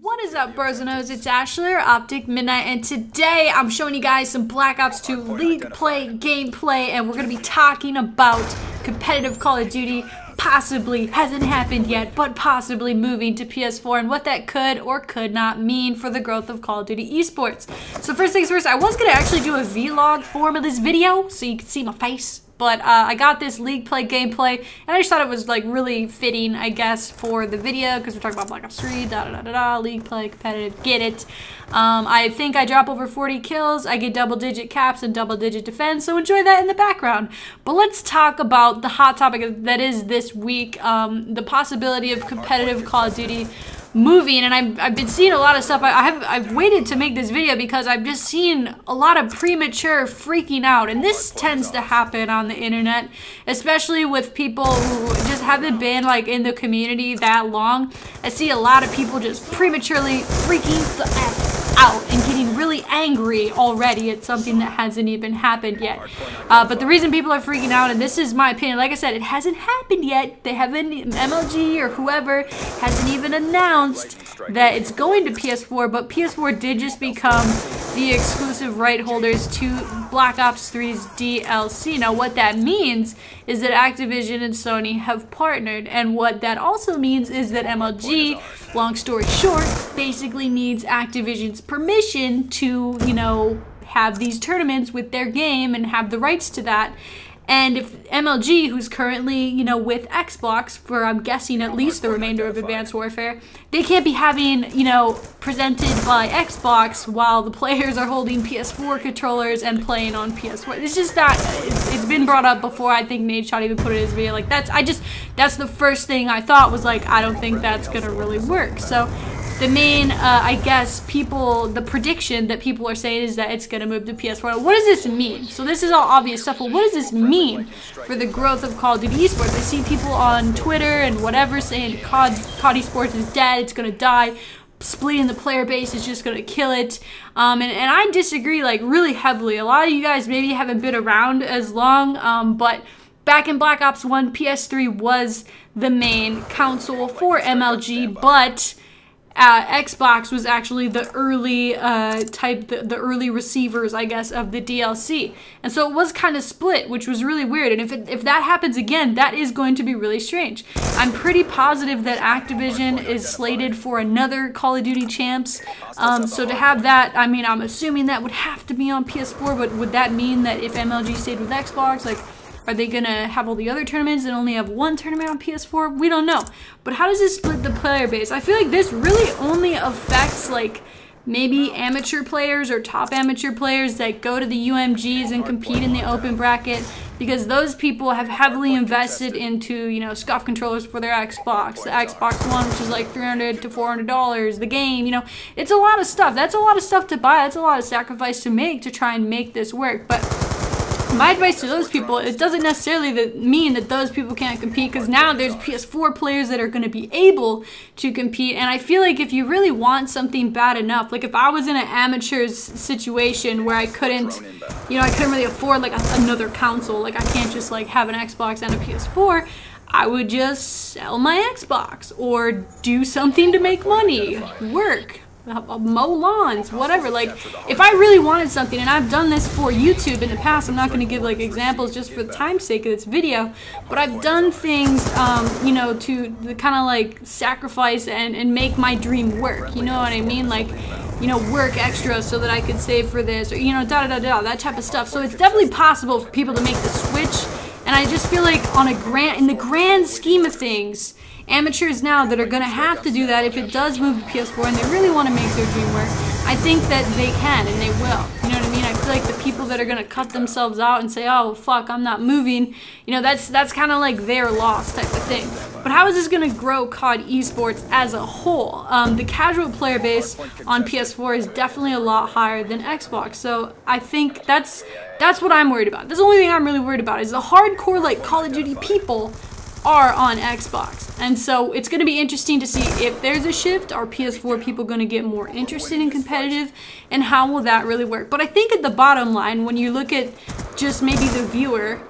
What is up, bros and O's? It's Ashley, Optic MiDNiTE, and today I'm showing you guys some Black Ops 2 League play gameplay, and we're going to be talking about competitive Call of Duty, possibly, hasn't happened yet, but possibly moving to PS4, and what that could or could not mean for the growth of Call of Duty eSports. So first things first, I was going to actually do a vlog form of this video, so you can see my face. But I got this League play gameplay, and I just thought it was like really fitting, I guess, for the video, because we're talking about Black Ops 3, League play, competitive, get it. I think I drop over 40 kills, I get double-digit caps and double-digit defense, so enjoy that in the background. But let's talk about the hot topic that is this week, the possibility of competitive Call of Duty moving, and I've been seeing a lot of stuff. I've waited to make this video because I've just seen a lot of Premature freaking out, and this tends to happen on the internet, especially with people who just haven't been like in the community that long. I see a lot of people just prematurely freaking the F out and getting really angry already at something that hasn't even happened yet. But the reason people are freaking out, and this is my opinion, like I said, it hasn't happened yet. They haven't, MLG or whoever hasn't even announced that it's going to PS4, but PS4 did just become the exclusive right holders to Black Ops 3's DLC. Now what that means is that Activision and Sony have partnered, and what that also means is that MLG, long story short, basically needs Activision's permission to, you know, have these tournaments with their game and have the rights to that. And if MLG, who's currently, you know, with Xbox for, I'm guessing, at least the remainder of Advanced Warfare, they can't be having, you know, presented by Xbox while the players are holding PS4 controllers and playing on PS4. It's just that, it's been brought up before. I think Nadeshot even put it in his video. Like, that's the first thing I thought was like, I don't think that's gonna really work. So the main, I guess, the prediction that people are saying is that it's going to move to PS4. What does this mean? So this is all obvious stuff, but what does this mean for the growth of Call of Duty eSports? I see people on Twitter and whatever saying CoD eSports is dead, it's going to die, splitting the player base is just going to kill it. And I disagree, like, really heavily. A lot of you guys maybe haven't been around as long, but back in Black Ops 1, PS3 was the main console for MLG, but Xbox was actually the early the early receivers, I guess, of the DLC, and so it was kind of split, which was really weird. And if that happens again, that is going to be really strange. I'm pretty positive that Activision is slated for another Call of Duty Champs, so to have that, I mean, I'm assuming that would have to be on PS4, but would that mean that if MLG stayed with Xbox, like, are they going to have all the other tournaments and only have one tournament on PS4? We don't know. But how does this split the player base? I feel like this really only affects, like, maybe amateur players or top amateur players that go to the UMGs and compete in the open bracket, because those people have heavily invested into, you know, SCUF controllers for their Xbox, the Xbox One, which is like $300 to $400, the game, you know, it's a lot of stuff. That's a lot of stuff to buy. That's a lot of sacrifice to make to try and make this work. But my advice to those people, it doesn't necessarily mean that those people can't compete, because now there's PS4 players that are going to be able to compete. And I feel like if you really want something bad enough, like if I was in an amateur's situation where I couldn't, you know, I couldn't really afford like another console, like I can't just like have an Xbox and a PS4, I would just sell my Xbox or do something to make money, work, mow lawns, whatever. Like, if I really wanted something, and I've done this for YouTube in the past, I'm not going to give like examples just for the time's sake of this video, but I've done things, you know, to kind of like sacrifice and make my dream work, you know what I mean? Like, you know, work extra so that I could save for this, or, you know, that type of stuff. So it's definitely possible for people to make the switch, and I just feel like in the grand scheme of things, amateurs now that are going to have to do that if it does move to PS4 and they really want to make their dream work, I think that they can and they will. You know what I mean? I feel like the people that are going to cut themselves out and say, oh, fuck, I'm not moving, you know, that's kind of like their loss type of thing. But how is this going to grow CoD eSports as a whole? The casual player base on PS4 is definitely a lot higher than Xbox, so I think that's what I'm worried about. That's the only thing I'm really worried about, is the hardcore, like, Call of Duty people are on Xbox. And so it's going to be interesting to see if there's a shift. Are PS4 people going to get more interested in competitive, and how will that really work? But I think at the bottom line, when you look at just maybe the viewer,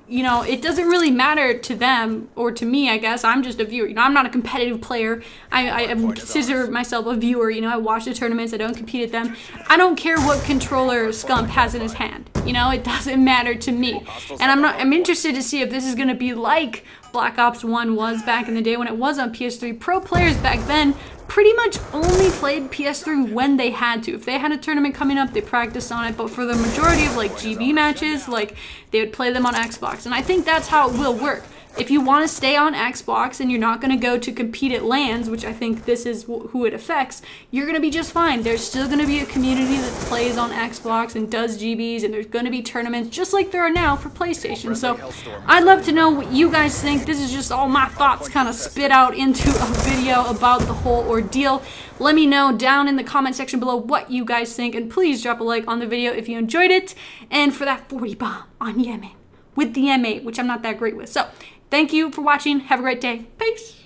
you know, it doesn't really matter to them, or to me, I guess. I'm just a viewer. You know, I'm not a competitive player. I consider myself a viewer. You know, I watch the tournaments. I don't compete at them. I don't care what controller Scump has in his hand. You know, it doesn't matter to me. And I'm interested to see if this is going to be like Black Ops 1 was back in the day when it was on PS3. Pro players back then pretty much only played PS3 when they had to. If they had a tournament coming up, they practiced on it, but for the majority of like GB matches, like they would play them on Xbox. And I think that's how it will work. If you want to stay on Xbox and you're not going to go to compete at LANs, which I think this is who it affects, you're going to be just fine. There's still going to be a community that plays on Xbox and does GBs, and there's going to be tournaments just like there are now for PlayStation. So I'd love to know what you guys think. This is just all my thoughts kind of spit out into a video about the whole ordeal. Let me know down in the comment section below what you guys think, and please drop a like on the video if you enjoyed it. And for that 40 bomb on Yemen with the M8, which I'm not that great with. So thank you for watching. Have a great day. Peace.